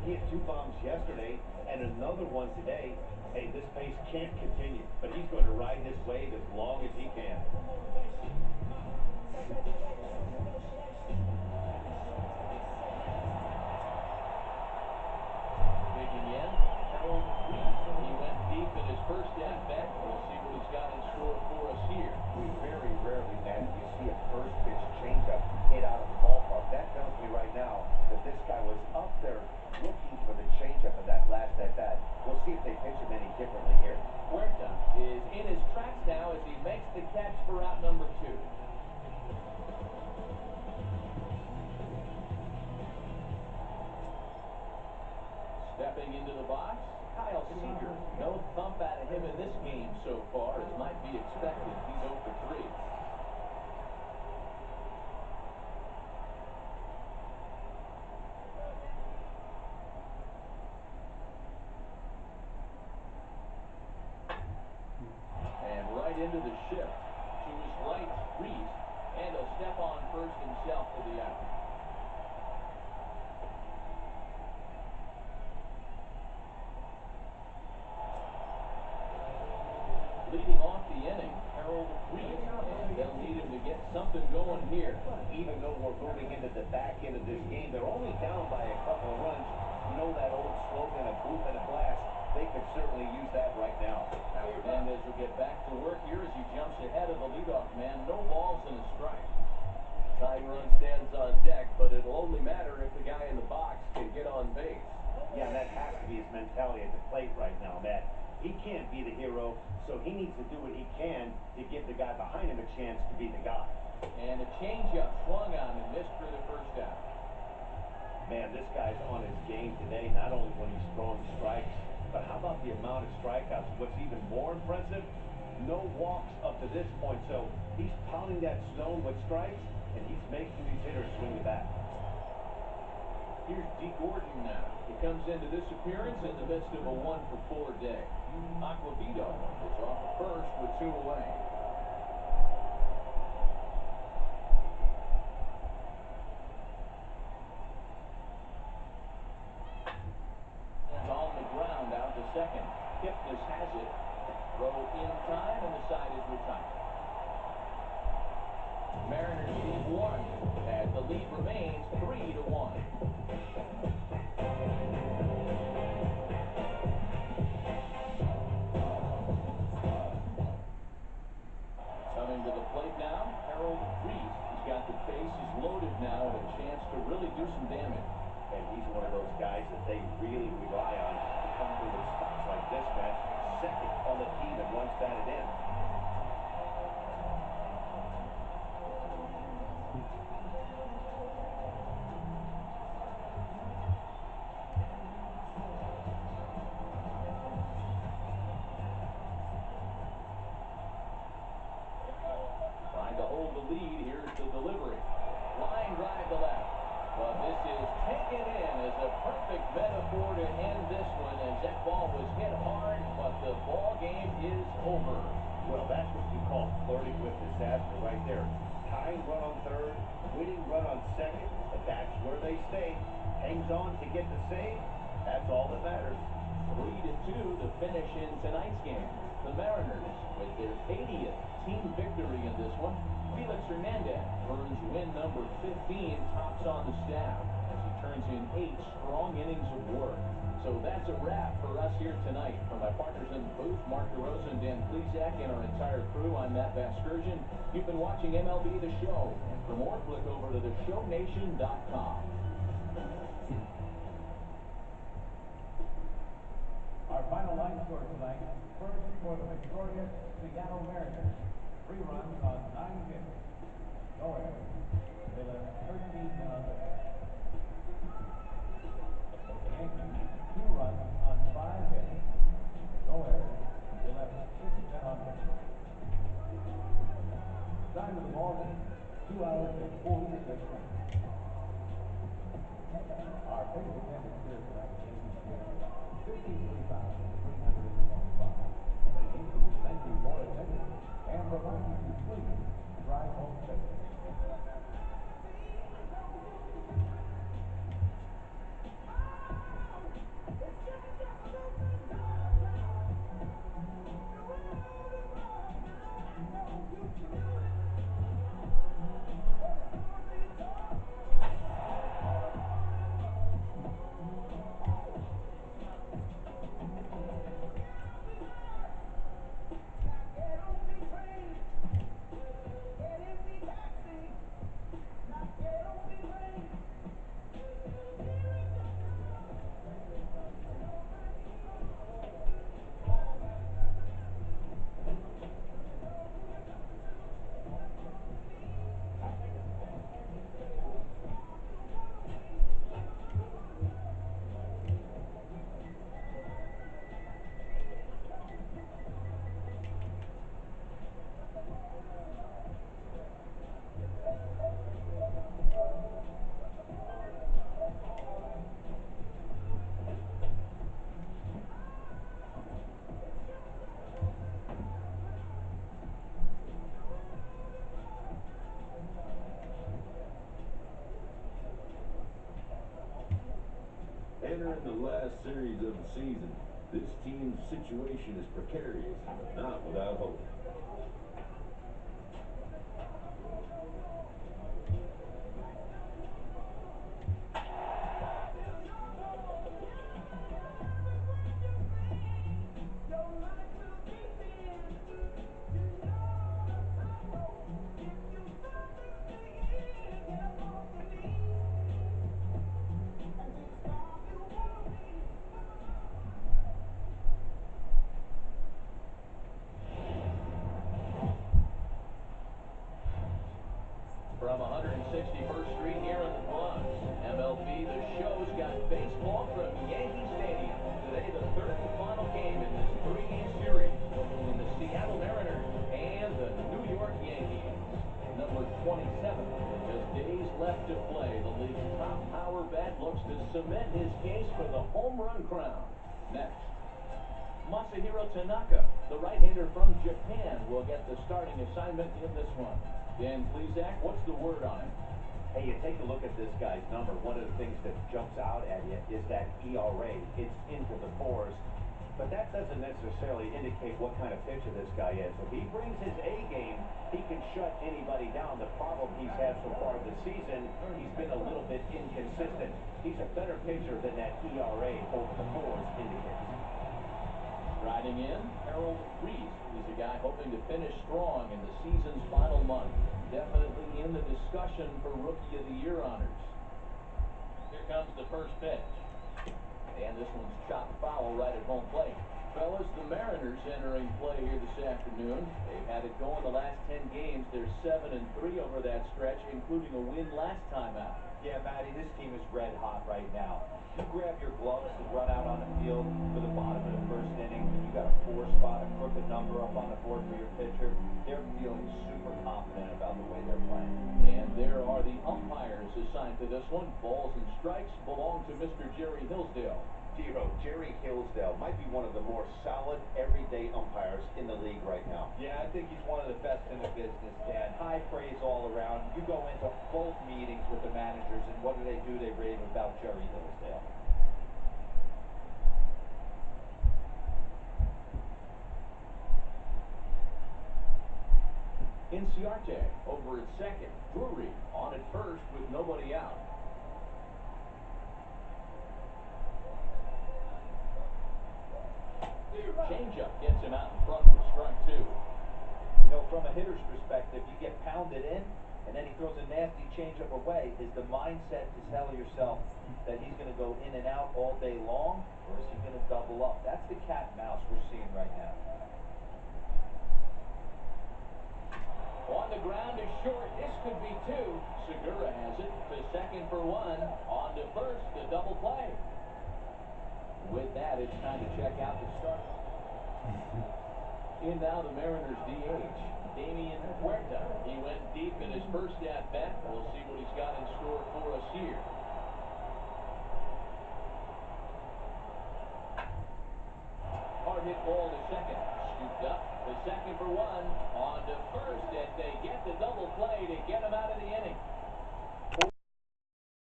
He had 2 bombs yesterday and another one today. Hey, this pace can't continue, but he's going to ride this wave as long as he can. Digging in, Harold Reese. He went deep in his first at-bat. We'll see what he's got in store for us here. We very rarely, man, you see a first pitch changeup hit out of the ballpark. That tells me right now that this guy was up there looking for the changeup of that last at-bat. We'll see if they pitch him any differently here. Huerta is in his tracks now as he makes the catch for out number 2. Stepping into the box, Kyle Seager. No thump out of him in this game so far, as might be expected. He's 0 for 3. And right into the shift. To his right, Reese. And he'll step on first himself for the out. Leading off the inning, Harold Reese, and they'll need him to get something going here. Even though we're moving into the back end of this game, they're only down by a couple of runs. You know that old slogan, a booth and a blast. They could certainly use that right now. Hernandez will get back to work here as he jumps ahead of the leadoff man. No balls and a strike. Tying run stands on deck, but it'll only matter if the guy in the box can get on base. Yeah, that has to be his mentality at the plate right now, Matt. He can't be the hero, so he needs to do what he can to give the guy behind him a chance to be the guy. And a changeup swung on and missed for the first out. Man, this guy's on his game today, not only when he's throwing strikes, but how about the amount of strikeouts? What's even more impressive, no walks up to this point, so he's pounding that stone with strikes, and he's making these hitters swing the bat. Here's D. Gordon now. He comes into this appearance in the midst of a 1-for-4 day. Aquavito is off the first with 2 away. And on the ground out to second. Kipnis has it. Throw in time, and the side is retired. Mariners need 1 as the lead remains 3-1. Coming to the plate now, Harold Reese. He's got the bases loaded now and a chance to really do some damage. And he's one of those guys that they really rely on to come through with spots like this, man. Second on the team and once batted in. Trying to hold the lead. Here's the delivery. Line drive to left. But this is taken in as a perfect metaphor to end this one, as that ball was hit hard, but the ball game is over. Well, that's what you call flirting with disaster right there. Tying run on third, winning run on second, but that's where they stay. Hangs on to get the save. That's all that matters. 3-2 to finish in tonight's game. The Mariners with their 80th team victory in this one. Felix Hernandez earns win number 15, tops on the staff as he turns in 8 strong innings of work. So that's a wrap for us here tonight. For my partners in the booth, Mark DeRosa and Dan Plesac, and our entire crew, I'm Matt Vasgersian. You've been watching MLB The Show. And for more, click over to theshownation.com. Our final line score tonight, first for the victorious Seattle Mariners. 3 runs on 9 hits. No errors. They left 13 men on base. Yankees, 2 runs on 5 hits. No errors. They left 6 men on base. Time of the ball game, 2 hours and 46 minutes. Our biggest attendance here tonight at Yankee Stadium, 53,325. The Yankees thank you for attending and would like you to please drive home safely. entering the last series of the season. This team's situation is precarious, but not without hope. From 161st Street here in the Bronx, MLB The Show's got baseball from Yankee Stadium. Today, the third and final game in this three-game series between the Seattle Mariners and the New York Yankees. Number 27, with just days left to play, the league's top power bat looks to cement his case for the home run crown. Next, Masahiro Tanaka, the right-hander from Japan, will get the starting assignment in this one. Dan Plesac, what's the word on him? Hey, you take a look at this guy's number. One of the things that jumps out at you is that ERA. It's into the fours. But that doesn't necessarily indicate what kind of pitcher this guy is. If he brings his A game, he can shut anybody down. The problem he's had so far this season, he's been a little bit inconsistent. He's a better pitcher than that ERA over the fours indicates. Riding in, Harold Reese. He's a guy hoping to finish strong in the season's final month. Definitely in the discussion for Rookie of the Year honors. Here comes the first pitch. And this one's chopped foul right at home plate. Fellas, the Mariners entering play here this afternoon. They've had it going the last 10 games. They're 7-3 over that stretch, including a win last time out. Yeah, Matty, this team is red hot right now. You grab your gloves and run out on the field for the bottom of the first inning, and you got a 4 spot, a crooked number up on the board for your pitcher. They're feeling super confident about the way they're playing. And there are the umpires assigned to this one. Balls and strikes belong to Mr. Jerry Hillsdale. Zero. Jerry Hillsdale might be one of the more solid, everyday umpires in the league right now. Yeah, I think he's one of the best in the business, Dan. High praise all around. You go into both meetings with the managers, and what do? They rave about Jerry Hillsdale. Inciarte over at second. Drury on at first with nobody out. Changeup gets him out in front for strike 2. You know, from a hitter's perspective, you get pounded in, and then he throws a nasty changeup away. Is the mindset to tell yourself that he's going to go in and out all day long, or is he going to double up? That's the cat and mouse we're seeing right now. On the ground is short. This could be 2. Segura has it to second for 1. On to first, the double play. With that, it's time to check out the start. In now the Mariners DH, Damian Huerta. He went deep in his first at-bat. We'll see what he's got in store for us here. Hard hit ball to second. Scooped up to second for 1. On to first, and they get the double play to get him out of the inning.